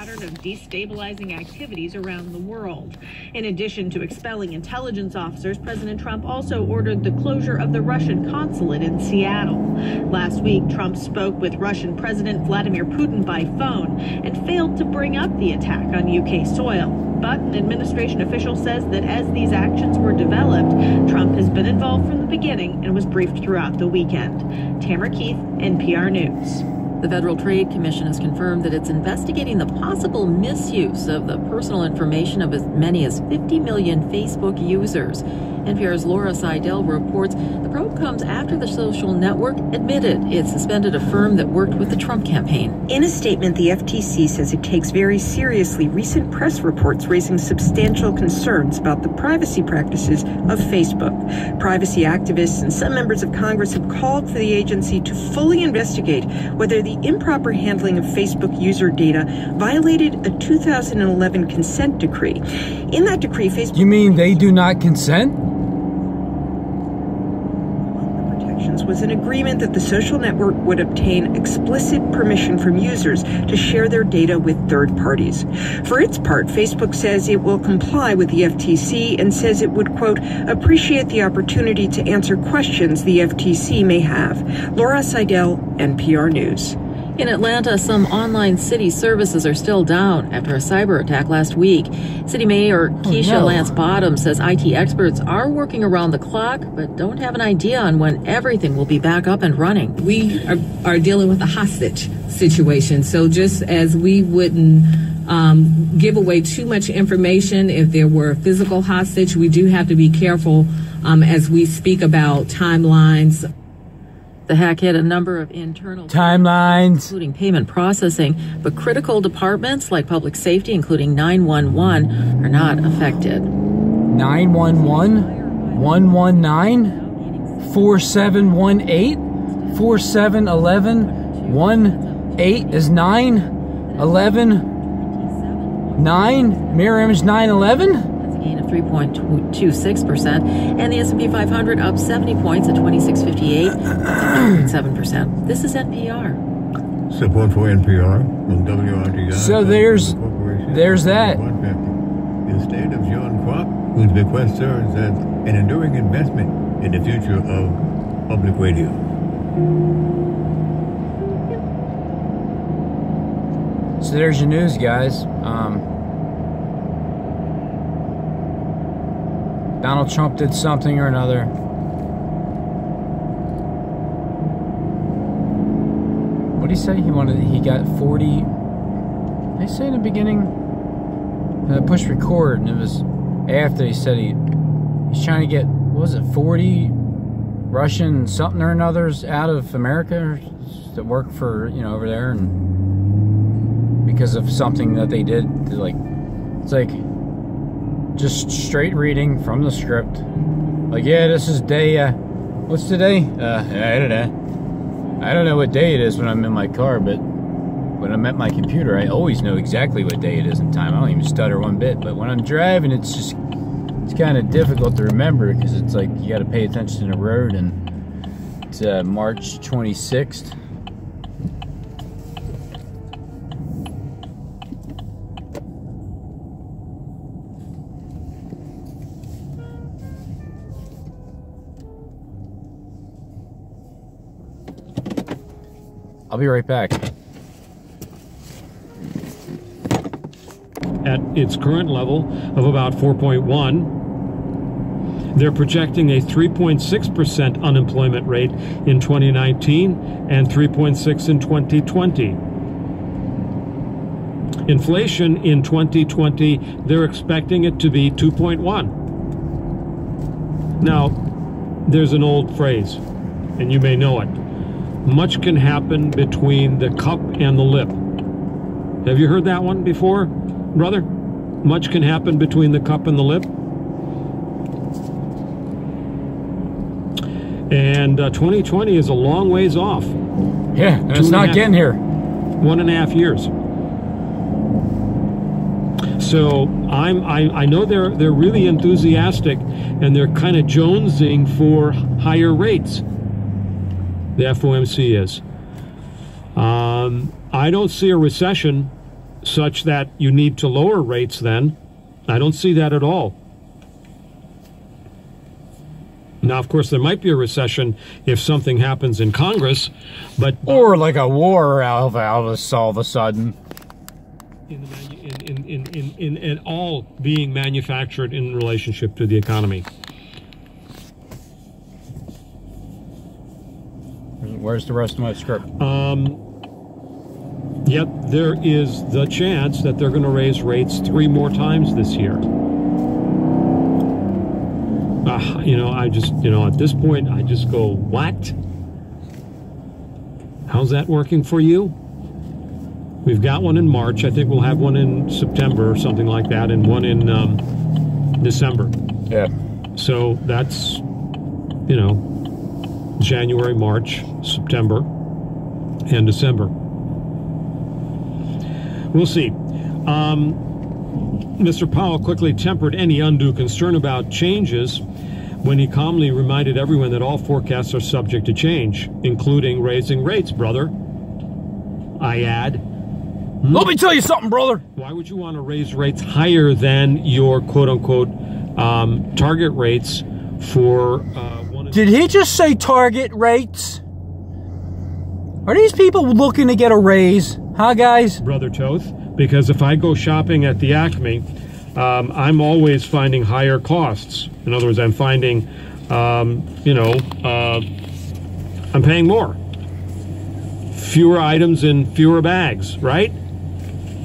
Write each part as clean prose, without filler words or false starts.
pattern of destabilizing activities around the world. In addition to expelling intelligence officers, President Trump also ordered the closure of the Russian consulate in Seattle. Last week, Trump spoke with Russian President Vladimir Putin by phone and failed to bring up the attack on UK soil. But an administration official says that as these actions were developed, Trump has been involved from the beginning and was briefed throughout the weekend. Tamara Keith, NPR News. The Federal Trade Commission has confirmed that it's investigating the possible misuse of the personal information of as many as 50 million Facebook users. NPR's Laura Seidel reports the probe comes after the social network admitted it suspended a firm that worked with the Trump campaign. In a statement, the FTC says it takes very seriously recent press reports raising substantial concerns about the privacy practices of Facebook. Privacy activists and some members of Congress have called for the agency to fully investigate whether the improper handling of Facebook user data violated a 2011 consent decree. In that decree, Facebook... You mean they do not consent? Was an agreement that the social network would obtain explicit permission from users to share their data with third parties. For its part, Facebook says it will comply with the FTC and says it would, quote, appreciate the opportunity to answer questions the FTC may have. Laura Seidel, NPR News. In Atlanta, some online city services are still down after a cyber attack last week. City Mayor Keisha Lance Bottom says IT experts are working around the clock, but don't have an idea on when everything will be back up and running. We are dealing with a hostage situation, so just as we wouldn't give away too much information if there were a physical hostage, we do have to be careful as we speak about timelines. The hack hit a number of internal timelines, including payment processing, but critical departments like public safety, including 911, are not affected. 911, 119, 4718, 4711, 18 is 911, 9, mirror image 911? 3.26%, and the S&P 500 up 70 points at 2658, 7%. This is NPR. Support for NPR on WRTI. So there's that. The state of John Kwok, whose bequest serves as an enduring investment in the future of public radio. So there's your news, guys. Donald Trump did something or another. What did he say? He got 40. They say in the beginning, I pushed record, and it was after he said he's trying to get, what was it, 40 Russian something or another's out of America that work for, over there, and because of something that they did, it's like just straight reading from the script. Like, yeah, this is day, what's today? I don't know. I don't know what day it is when I'm in my car, but when I'm at my computer, I always know exactly what day it is in time. I don't even stutter one bit, but when I'm driving, it's kind of difficult to remember because it's like you got to pay attention to the road, and it's March 26th. I'll be right back. At its current level of about 4.1, they're projecting a 3.6% unemployment rate in 2019 and 3.6% in 2020. Inflation in 2020, they're expecting it to be 2.1. Now, there's an old phrase, and you may know it. Much can happen between the cup and the lip. Have you heard that one before, brother? Much can happen between the cup and the lip. And 2020 is a long ways off. Yeah, and it's not getting here. 1.5 years. So I know they're really enthusiastic, and they're kind of jonesing for higher rates. The FOMC is. I don't see a recession such that you need to lower rates then. I don't see that at all. Now, of course, there might be a recession if something happens in Congress, but... Or like a war all of a sudden. In it all being manufactured in relationship to the economy. Where's the rest of my script? Yet there is the chance that they're going to raise rates 3 more times this year. At this point, I just go, what? How's that working for you? We've got one in March. I think we'll have one in September or something like that, and one in December. Yeah. So that's, January, March, September, and December. We'll see. Mr. Powell quickly tempered any undue concern about changes when he calmly reminded everyone that all forecasts are subject to change, including raising rates, brother. I add. Let me tell you something, brother. Why would you want to raise rates higher than your quote-unquote target rates for... Did he just say target rates? Are these people looking to get a raise? Huh, guys? Brother Toth, because if I go shopping at the Acme, I'm always finding higher costs. In other words, I'm finding, I'm paying more. Fewer items in fewer bags, right?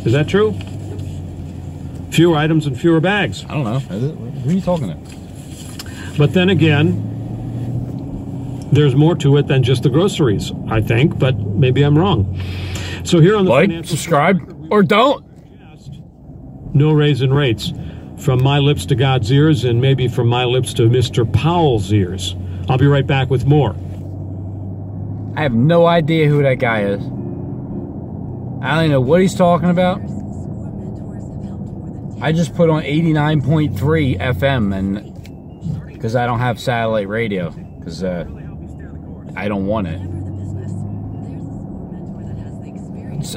Is that true? Fewer items and fewer bags. I don't know. Who are you talking to? But then again, there's more to it than just the groceries, I think, but maybe I'm wrong. So here on the like, subscribe, or don't. No raise in rates. From my lips to God's ears, and maybe from my lips to Mr. Powell's ears. I'll be right back with more. I have no idea who that guy is. I don't know what he's talking about. I just put on 89.3 FM, and because I don't have satellite radio, because I don't want it.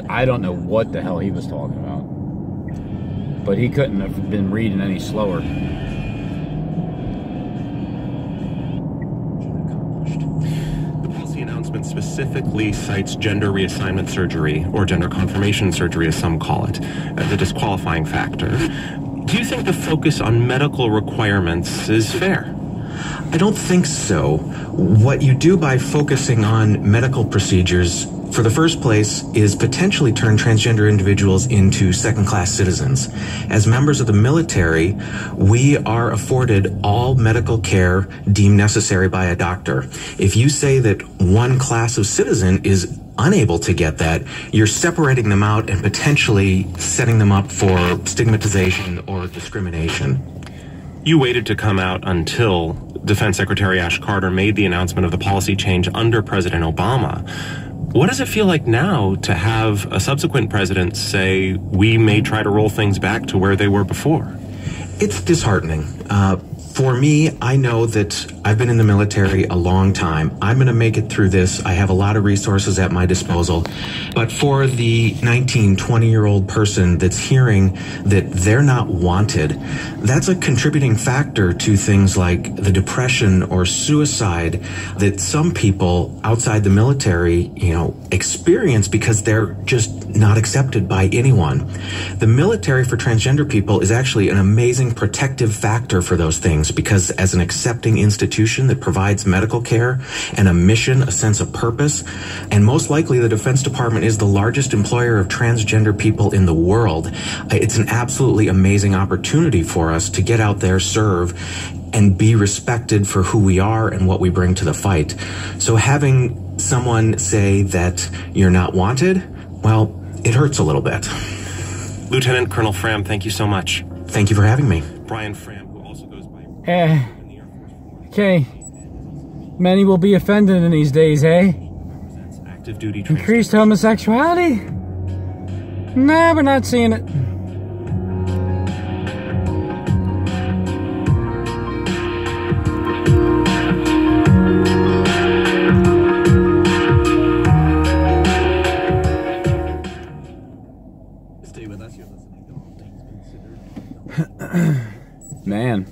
I don't know what the hell he was talking about. But he couldn't have been reading any slower. The policy announcement specifically cites gender reassignment surgery, or gender confirmation surgery as some call it, as a disqualifying factor. Do you think the focus on medical requirements is fair? I don't think so. What you do by focusing on medical procedures, for the first place, is potentially turn transgender individuals into second-class citizens. As members of the military, we are afforded all medical care deemed necessary by a doctor. If you say that one class of citizen is unable to get that, you're separating them out and potentially setting them up for stigmatization or discrimination. You waited to come out until Defense Secretary Ash Carter made the announcement of the policy change under President Obama. What does it feel like now to have a subsequent president say, we may try to roll things back to where they were before? It's disheartening. For me, I know that I've been in the military a long time. I'm going to make it through this. I have a lot of resources at my disposal. But for the 19, 20-year-old person that's hearing that they're not wanted, that's a contributing factor to things like the depression or suicide that some people outside the military, experience because they're just not accepted by anyone. The military for transgender people is actually an amazing protective factor for those things, because as an accepting institution that provides medical care and a mission, a sense of purpose, and most likely the Defense Department is the largest employer of transgender people in the world, it's an absolutely amazing opportunity for us to get out there, serve, and be respected for who we are and what we bring to the fight. So having someone say that you're not wanted, well, it hurts a little bit. Lieutenant Colonel Fram, thank you so much. Thank you for having me. Brian Fram, who also goes by... Okay. Many will be offended in these days, eh? Active duty increased homosexuality? Nah, we're not seeing it. Stay with Man.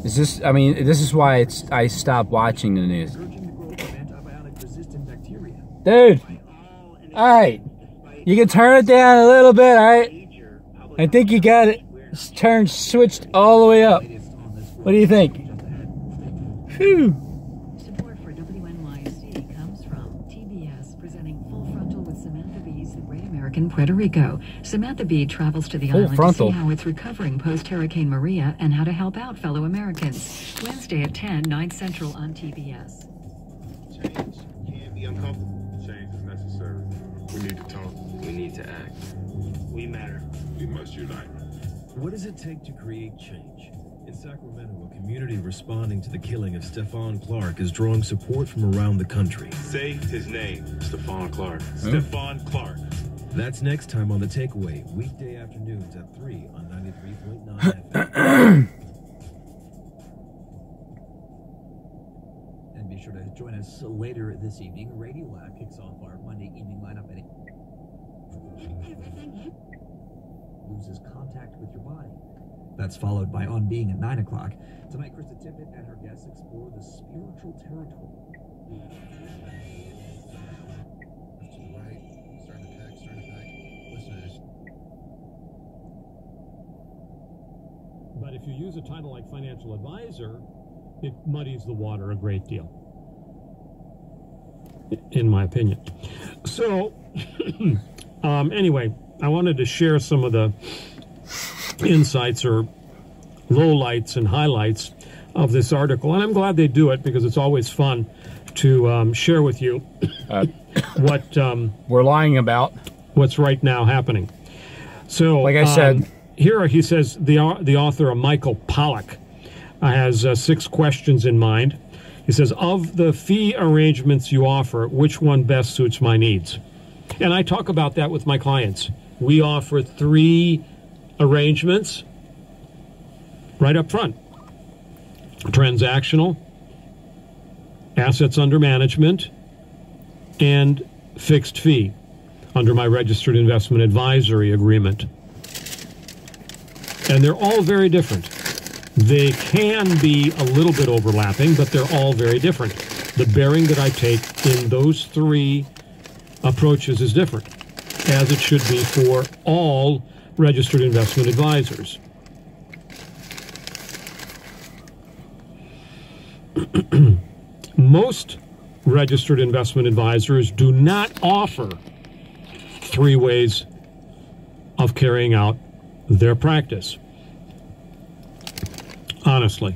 Is this, I mean, this is why I stopped watching the news. Dude! Alright. You can turn it down a little bit, alright? I think you got it turned, switched all the way up. What do you think? Phew. Support for WNYC comes from TBS presenting Full Frontal with Samantha Bee's The Great American Puerto Rico. Samantha Bee travels to the island to see how it's recovering post-Hurricane Maria and how to help out fellow Americans. Wednesday at 10, 9 Central on TBS. Change can be uncomfortable. Change is necessary. We need to talk. We need to act. We matter. We must unite. What does it take to create change? In Sacramento, a community responding to the killing of Stephon Clark is drawing support from around the country. Say his name, Stephon Clark. Stephon Clark. That's next time on The Takeaway, weekday afternoons at 3 on 93.9 FM. And be sure to join us later this evening. Radio Lab kicks off our Monday evening lineup at 8. Loses contact with your body. That's followed by On Being at 9 o'clock. Tonight, Krista Tippett and her guests explore the spiritual territory. But if you use a title like financial advisor, it muddies the water a great deal, in my opinion. So, anyway, I wanted to share some of the insights or lowlights and highlights of this article, and I'm glad they do it because it's always fun to share with you what we're lying about, what's right now happening. So, like I said, here he says the author, Michael Pollack, has 6 questions in mind. He says, of the fee arrangements you offer, which one best suits my needs? And I talk about that with my clients. We offer 3 arrangements right up front. Transactional, assets under management, and fixed fee under my registered investment advisory agreement. And they're all very different. They can be a little bit overlapping, but they're all very different. The bearing that I take in those 3 approaches is different, as it should be for all registered investment advisors. Most registered investment advisors do not offer 3 ways of carrying out their practice, honestly.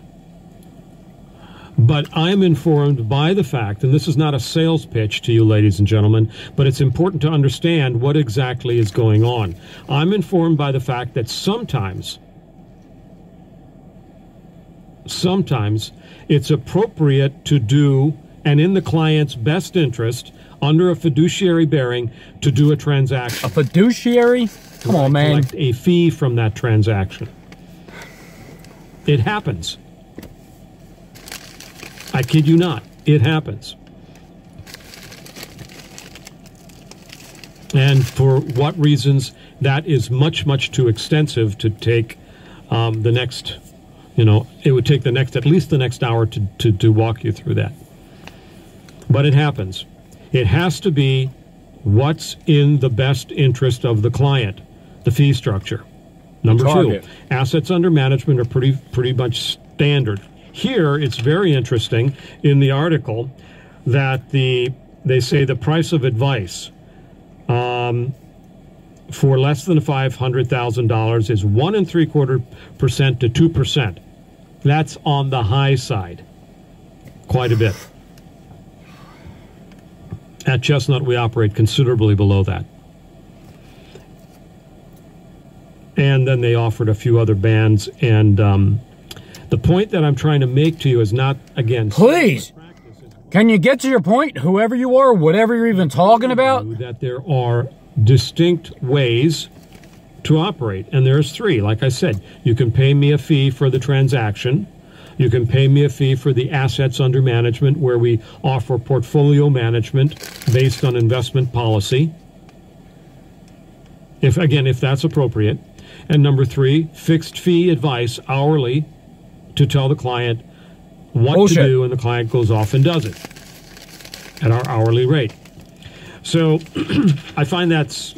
But I'm informed by the fact, and this is not a sales pitch to you, ladies and gentlemen, but it's important to understand what exactly is going on. I'm informed by the fact that sometimes it's appropriate to do, and in the client's best interest, under a fiduciary bearing, to do a transaction. A fiduciary? Come on, man. Collect a fee from that transaction. It happens. I kid you not. It happens. And for what reasons, that is much, much too extensive to take the next, it would take at least the next hour to walk you through that. But it happens. It has to be what's in the best interest of the client, the fee structure. Number 2, assets under management are pretty much standard. Here, it's very interesting in the article that they say the price of advice for less than $500,000 is 1 3/4% to 2%. That's on the high side, quite a bit. At Chestnut, we operate considerably below that. And then they offered a few other bands. And the point that I'm trying to make to you is not, again... Please! Can you get to your point, whoever you are, whatever you're even talking about? That there are distinct ways to operate. And there's 3. Like I said, you can pay me a fee for the transaction. You can pay me a fee for the assets under management, where we offer portfolio management based on investment policy. if that's appropriate. And number 3, fixed fee advice hourly to tell the client what to do, and the client goes off and does it at our hourly rate. So I find that's,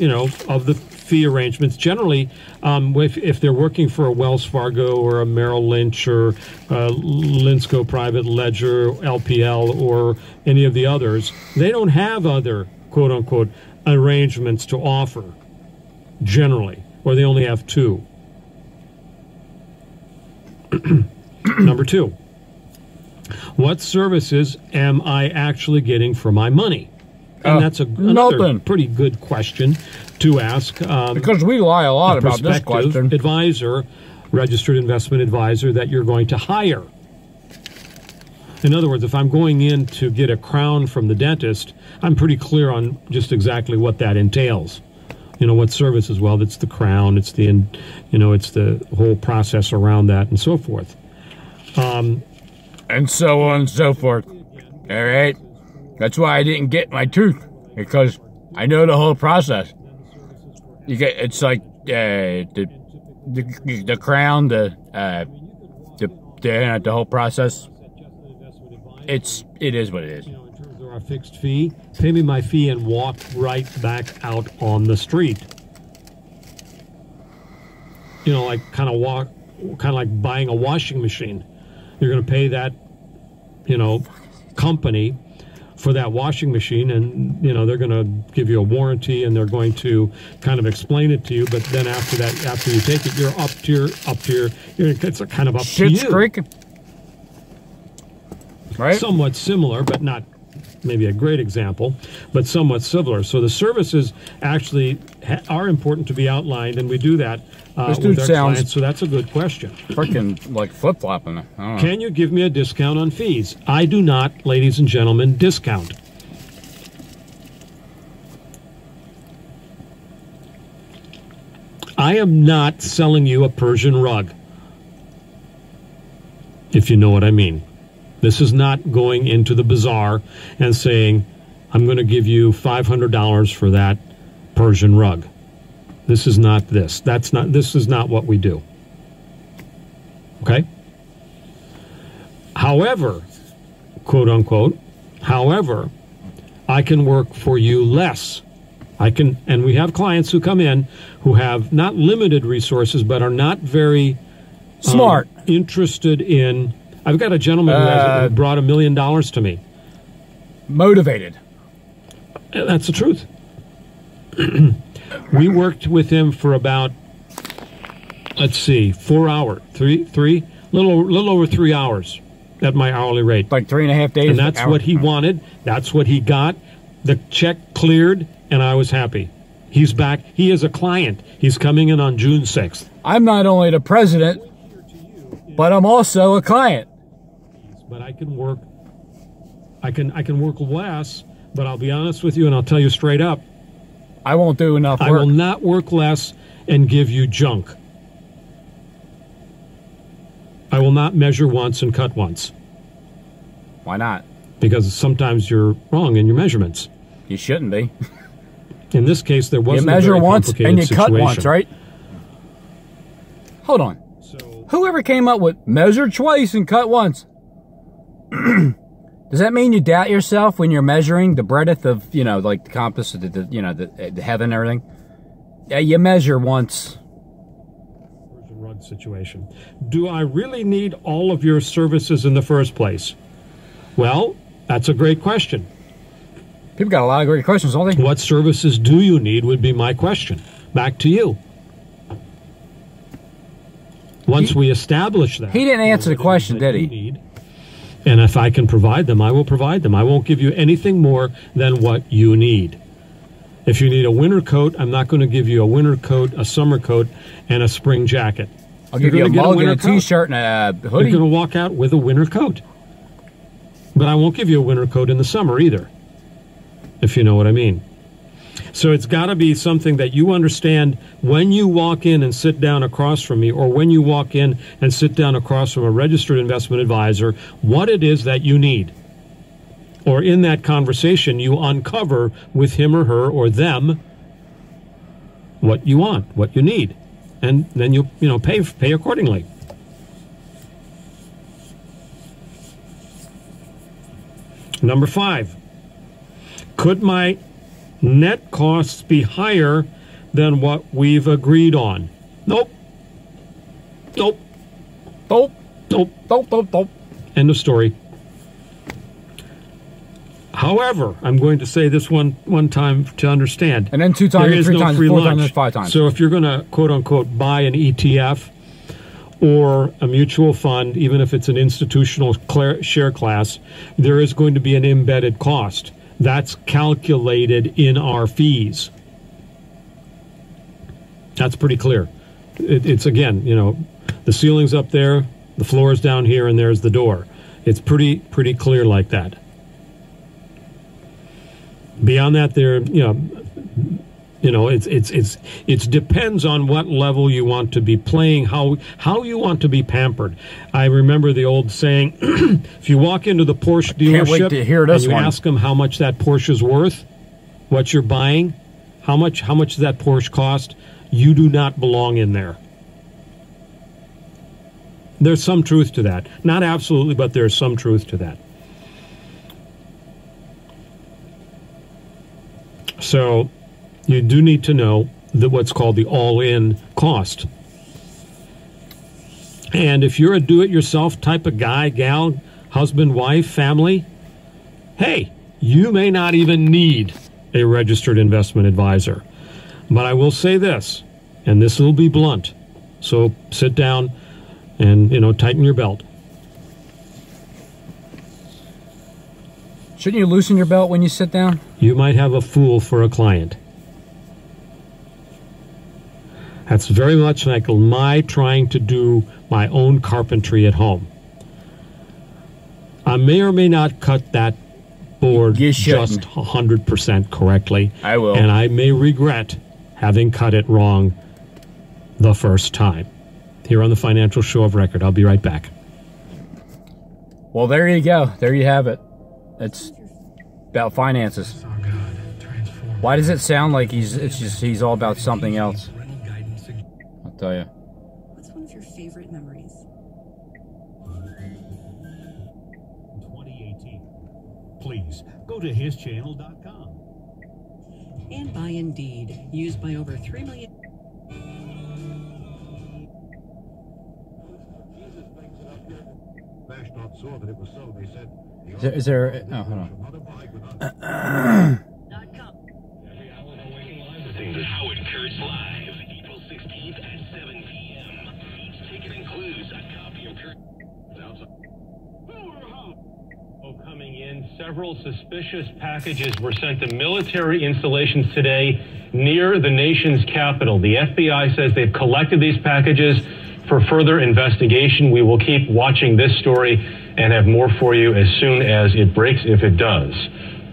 of the fee arrangements, generally, if they're working for a Wells Fargo or a Merrill Lynch or Linsco Private Ledger, LPL, or any of the others, they don't have other, quote-unquote, arrangements to offer, generally, or they only have 2. Number 2, what services am I actually getting for my money? And that's another pretty good question to ask. Because we lie a lot about this question. Advisor, registered investment advisor that you're going to hire. In other words, if I'm going in to get a crown from the dentist, I'm pretty clear on just exactly what that entails. What services? Well, it's the crown, it's the, it's the whole process around that and so forth. And so on and so forth. All right. That's why I didn't get my tooth, because I know the whole process. It's like the crown, the whole process. It is what it is. In terms of our fixed fee, pay me my fee and walk right back out on the street. Like kind of like buying a washing machine. You're going to pay that, company for that washing machine, and they're going to give you a warranty, and they're going to kind of explain it to you. But then after that, after you take it, you're up to your it's kind of up to you. Creek, right? Somewhat similar, but not maybe a great example, but somewhat similar. So the services actually are important to be outlined, and we do that with our clients. So that's a good question. Freaking like flip-flopping. Can you give me a discount on fees? I do not, ladies and gentlemen, discount. I am not selling you a Persian rug, if you know what I mean. This is not going into the bazaar and saying, I'm going to give you $500 for that Persian rug. This is not this. This is not what we do. Okay? However, quote unquote, I can work for you less. And we have clients who come in who have not limited resources, but are not very smart, interested in. I've got a gentleman who brought $1 million to me. Motivated. That's the truth. We worked with him for about, 4 hours, little over 3 hours at my hourly rate. Like 3.5 days. And that's what he wanted. That's what he got. The check cleared, and I was happy. He's back. He is a client. He's coming in on June 6th. I'm not only the president, but I'm also a client. But I can work. I can work less. But I'll be honest with you, and I'll tell you straight up. I won't do enough work. I will not work less and give you junk. I will not measure once and cut once. Why not? Because sometimes you're wrong in your measurements. You shouldn't be. In this case, there wasn't a very once and you situation. Cut once, right? Hold on. So, whoever came up with measure twice and cut once? Does that mean you doubt yourself when you're measuring the breadth of, like the compass of the heaven and everything? Yeah, you measure once. Persian rug situation. Do I really need all of your services in the first place? Well, that's a great question. People got a lot of great questions, don't they? What services do you need would be my question. Back to you. Once we establish that. He didn't answer the question, did he? And if I can provide them, I will provide them. I won't give you anything more than what you need. If you need a winter coat, I'm not going to give you a winter coat, a summer coat, and a spring jacket. I'll give you a mug and a T-shirt and a hoodie. You're going to walk out with a winter coat. But I won't give you a winter coat in the summer either, if you know what I mean. So it's got to be something that you understand when you walk in and sit down across from me, or when you walk in and sit down across from a registered investment advisor, what it is that you need. Or in that conversation, you uncover with him or her or them what you want, what you need, and then you pay accordingly. Number 5, could my net costs be higher than what we've agreed on? Nope. Nope. Nope. Nope. Nope. Nope. Nope. End of story. However, I'm going to say this one time to understand. And then 2 times, there is 3 no times, free 4 lunch. times, 5 times. So if you're going to, quote unquote, buy an ETF or a mutual fund, even if it's an institutional share class, there is going to be an embedded cost. That's calculated in our fees. That's pretty clear. It's again, the ceiling's up there, the floor's down here, and there's the door. It's pretty clear like that. Beyond that, it depends on what level you want to be playing, how you want to be pampered. I remember the old saying, if you walk into the Porsche dealership and you ask them how much that Porsche's worth, what you're buying, how much does that Porsche cost, you do not belong in there. There's some truth to that. Not absolutely, but there's some truth to that. So you do need to know what's called the all-in cost. And if you're a do-it-yourself type of guy, gal, husband, wife, family, hey, you may not even need a registered investment advisor. But I will say this, and this will be blunt, so sit down and, tighten your belt. Shouldn't you loosen your belt when you sit down? You might have a fool for a client. That's very much like my trying to do my own carpentry at home. I may or may not cut that board just 100% correctly. I will. And I may regret having cut it wrong the first time. Here on the Financial Show of Record. I'll be right back. Well, there you go. There you have it. It's about finances. Why does it sound like he's all about something else? I'll tell you. What's one of your favorite memories? 2018. Please go to hischannel.com. And by Indeed, used by over 3 million. Is there oh, hold on. Howard Kurtz Live, April 16th at 7 p.m. Each ticket includes a copy of Kurtz. Coming in, several suspicious packages were sent to military installations today near the nation's capital. The FBI says they've collected these packages for further investigation. We will keep watching this story and have more for you as soon as it breaks, if it does.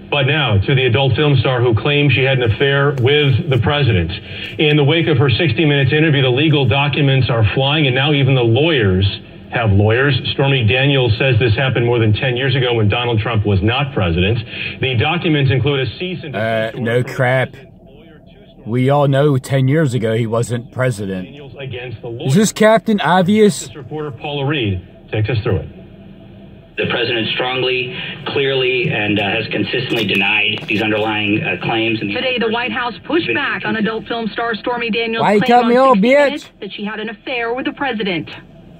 But now to the adult film star who claims she had an affair with the president. In the wake of her 60 Minutes interview, the legal documents are flying, and now even the lawyers have lawyers. Stormy Daniels says this happened more than 10 years ago when Donald Trump was not president. The documents include a cease and desist no crap. We all know 10 years ago he wasn't president. Is this Captain Obvious? This reporter Paula Reed takes us through it. The president strongly, clearly, and has consistently denied these underlying claims. Today, the White House pushed back on adult film star Stormy Daniels' Why claim cut me on off, 60 bitch? Minutes that she had an affair with the president.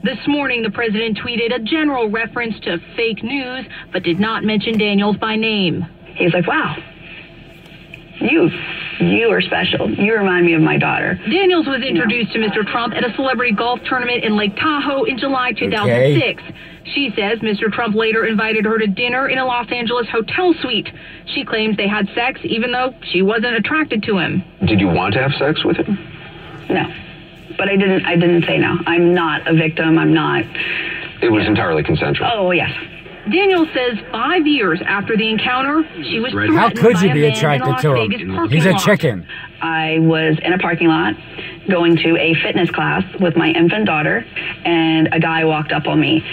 This morning, the president tweeted a general reference to fake news, but did not mention Daniels by name. He's like, wow, you are special. You remind me of my daughter. Daniels was introduced to Mr. Trump at a celebrity golf tournament in Lake Tahoe in July 2006. Okay. She says Mr. Trump later invited her to dinner in a Los Angeles hotel suite. She claims they had sex even though she wasn't attracted to him. Did you want to have sex with him? No. But I didn't say no. I'm not a victim. I'm not. It was entirely consensual. Oh, yes. Daniels says 5 years after the encounter, she was threatened How could you be by a attracted man to in a Las Vegas him? parking He's a lot. chicken. I was in a parking lot going to a fitness class with my infant daughter, and a guy walked up on me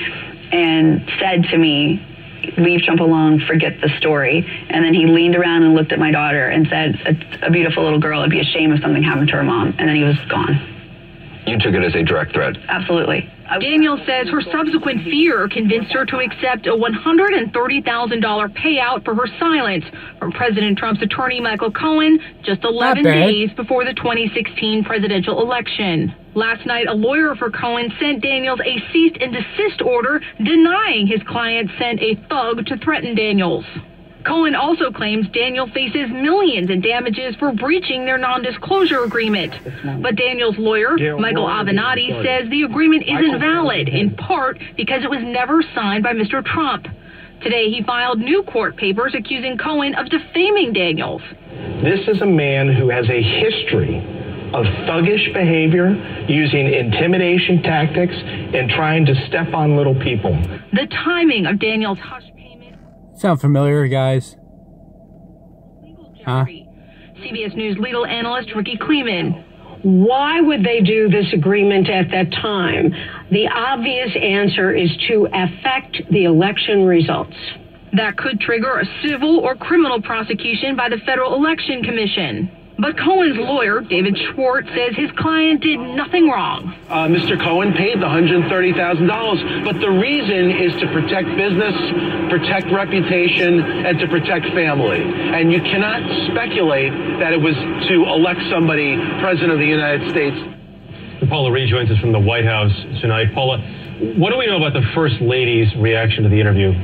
and said to me, leave Trump alone, forget the story. And then he leaned around and looked at my daughter and said, it's a beautiful little girl. It'd be a shame if something happened to her mom. And then he was gone. You took it as a direct threat. Absolutely. Daniels says her subsequent fear convinced her to accept a $130,000 payout for her silence from President Trump's attorney Michael Cohen just 11 days before the 2016 presidential election. Last night, a lawyer for Cohen sent Daniels a cease and desist order denying his client sent a thug to threaten Daniels. Cohen also claims Daniel faces millions in damages for breaching their non-disclosure agreement. But Daniel's lawyer, Michael Avenatti, says the agreement isn't valid, in part because it was never signed by Mr. Trump. Today, he filed new court papers accusing Cohen of defaming Daniels. This is a man who has a history of thuggish behavior, using intimidation tactics, and trying to step on little people. The timing of Daniels' hush sound familiar, guys? Huh? CBS News legal analyst Ricky Kleeman. Why would they do this agreement at that time? The obvious answer is to affect the election results. That could trigger a civil or criminal prosecution by the Federal Election Commission. But Cohen's lawyer, David Schwartz, says his client did nothing wrong. Mr. Cohen paid the $130,000, but the reason is to protect business, protect reputation, and to protect family. And you cannot speculate that it was to elect somebody president of the United States. Paula Reed joins us from the White House tonight. Paula, what do we know about the First Lady's reaction to the interview?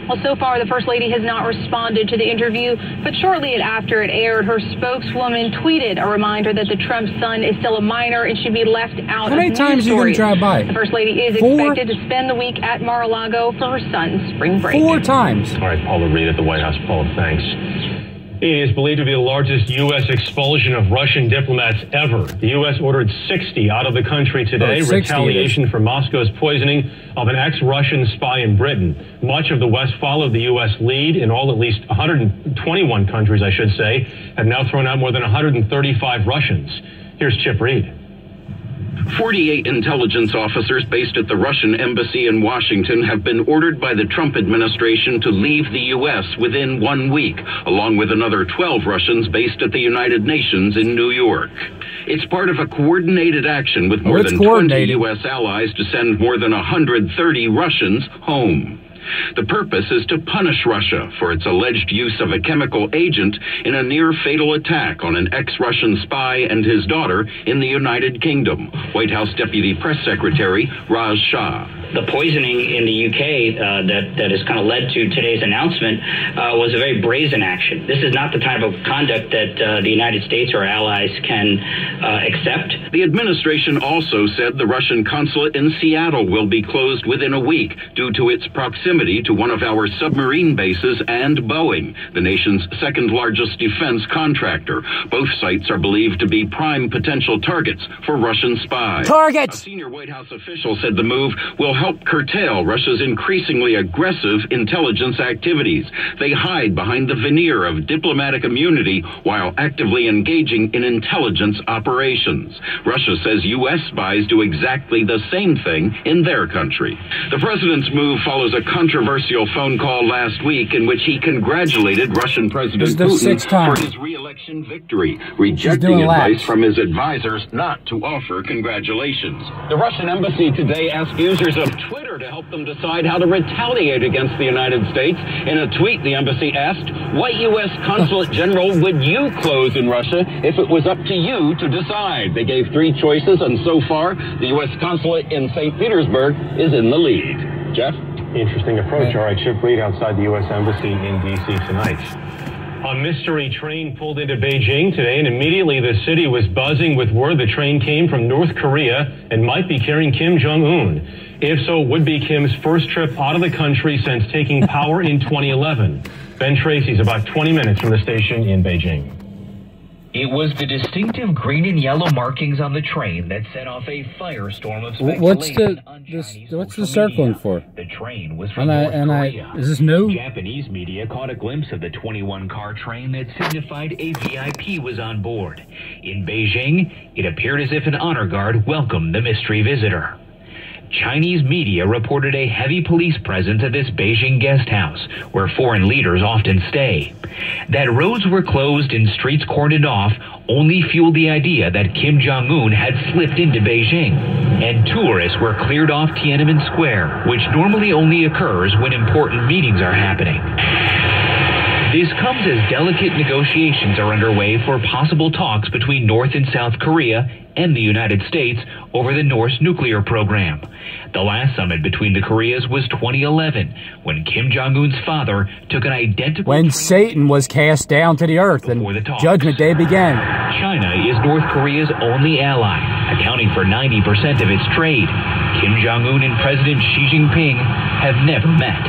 Well, so far, the First Lady has not responded to the interview, but shortly after it aired, her spokeswoman tweeted a reminder that the Trump son is still a minor and should be left out of news stories. How many times are you going to drive by? The First Lady is expected to spend the week at Mar-a-Lago for her son's spring break. 4 times. All right, Paula Reed at the White House. Paula, thanks. It is believed to be the largest U.S. expulsion of Russian diplomats ever. The U.S. ordered 60 out of the country today, retaliation for Moscow's poisoning of an ex-Russian spy in Britain. Much of the West followed the U.S. lead. In all, at least 121 countries, I should say, have now thrown out more than 135 Russians. Here's Chip Reed. 48 intelligence officers based at the Russian embassy in Washington have been ordered by the Trump administration to leave the U.S. within 1 week, along with another 12 Russians based at the United Nations in New York. It's part of a coordinated action with more than 20 U.S. allies to send more than 130 Russians home. The purpose is to punish Russia for its alleged use of a chemical agent in a near-fatal attack on an ex-Russian spy and his daughter in the United Kingdom. White House Deputy Press Secretary Raj Shah. The poisoning in the UK that has kind of led to today's announcement was a very brazen action. This is not the type of conduct that the United States or allies can accept. The administration also said the Russian consulate in Seattle will be closed within a week due to its proximity to one of our submarine bases and Boeing, the nation's second largest defense contractor. Both sites are believed to be prime potential targets for Russian spies. Targets! A senior White House official said the move will help curtail Russia's increasingly aggressive intelligence activities. They hide behind the veneer of diplomatic immunity while actively engaging in intelligence operations. Russia says U.S. spies do exactly the same thing in their country. The president's move follows a controversial phone call last week in which he congratulated Russian President Putin for his re-election victory, rejecting advice from his advisors not to offer congratulations. The Russian embassy today asked users of Twitter to help them decide how to retaliate against the United States. In a tweet, the embassy asked, what U.S. consulate general would you close in Russia if it was up to you to decide? They gave 3 choices, and so far, the U.S. consulate in St. Petersburg is in the lead. Jeff? Interesting approach. All right, Chip Reed outside the U.S. Embassy in D.C. tonight. A mystery train pulled into Beijing today, and immediately the city was buzzing with word the train came from North Korea and might be carrying Kim Jong-un. If so, it would be Kim's first trip out of the country since taking power in 2011. Ben Tracy's about 20 minutes from the station in Beijing. It was the distinctive green and yellow markings on the train that set off a firestorm of speculation. What's the circling for? The train was from North Korea. Is this new? Japanese media caught a glimpse of the 21-car train that signified a VIP was on board. In Beijing, it appeared as if an honor guard welcomed the mystery visitor. Chinese media reported a heavy police presence at this Beijing guest house, where foreign leaders often stay. That roads were closed and streets cordoned off only fueled the idea that Kim Jong-un had slipped into Beijing, and tourists were cleared off Tiananmen Square, which normally only occurs when important meetings are happening. This comes as delicate negotiations are underway for possible talks between North and South Korea and the United States over the North's nuclear program. The last summit between the Koreas was 2011, when Kim Jong-un's father took an identical... When Satan was cast down to the earth and Judgment Day began. China is North Korea's only ally, accounting for 90% of its trade. Kim Jong-un and President Xi Jinping have never met.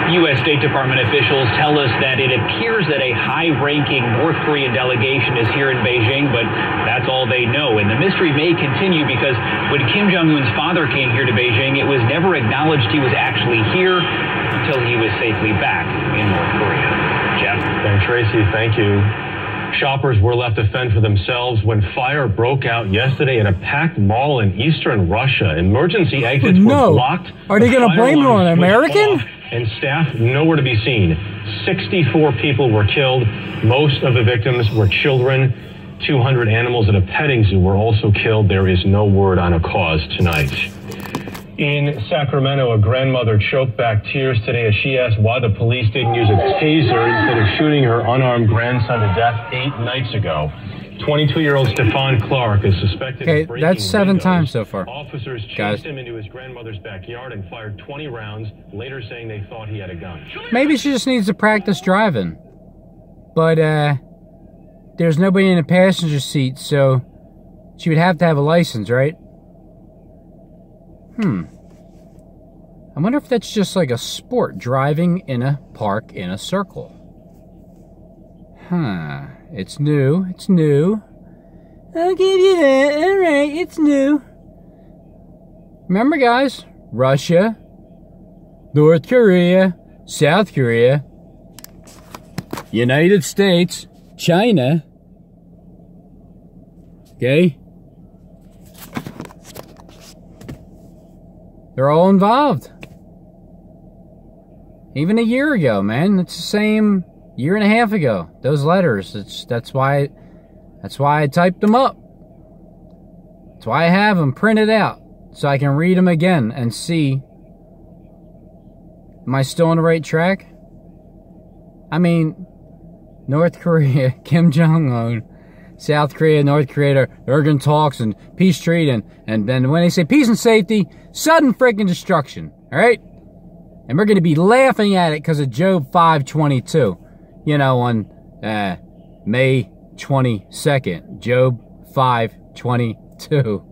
U.S. State Department officials tell us that it appears that a high-ranking North Korean delegation is here in Beijing, but that's all they know. And the mystery may continue because when Kim Jong-un's father came here to Beijing, it was never acknowledged he was actually here until he was safely back in North Korea. Jeff? And Tracy, thank you. Shoppers were left to fend for themselves when fire broke out yesterday at a packed mall in eastern Russia. Emergency exits were blocked. Are they going to blame it on an American? And staff nowhere to be seen. 64 people were killed. Most of the victims were children. 200 animals at a petting zoo were also killed. There is no word on a cause tonight. In Sacramento, a grandmother choked back tears today as she asked why the police didn't use a taser instead of shooting her unarmed grandson to death 8 nights ago. 22-year-old Stefan Clark is suspected of breaking that's 7 windows. times so far. Officers chased him into his grandmother's backyard and fired 20 rounds, later saying they thought he had a gun. Maybe she just needs to practice driving. But, there's nobody in the passenger seat, so she would have to have a license, right? I wonder if that's just like a sport, driving in a park in a circle. It's new. It's new. I'll give you that. All right, it's new. Remember, guys, Russia, North Korea, South Korea, United States, China. Okay? They're all involved. Even a year ago, man. It's the same year and a half ago. Those letters. That's why I typed them up. That's why I have them printed out. So I can read them again and see. Am I still on the right track? I mean, North Korea, Kim Jong-un, South Korea, North Korea, they're going to talks and peace treaty, and then when they say peace and safety, sudden freaking destruction, all right? And we're going to be laughing at it because of Job 5:22, you know, on May 22nd, Job 5:22.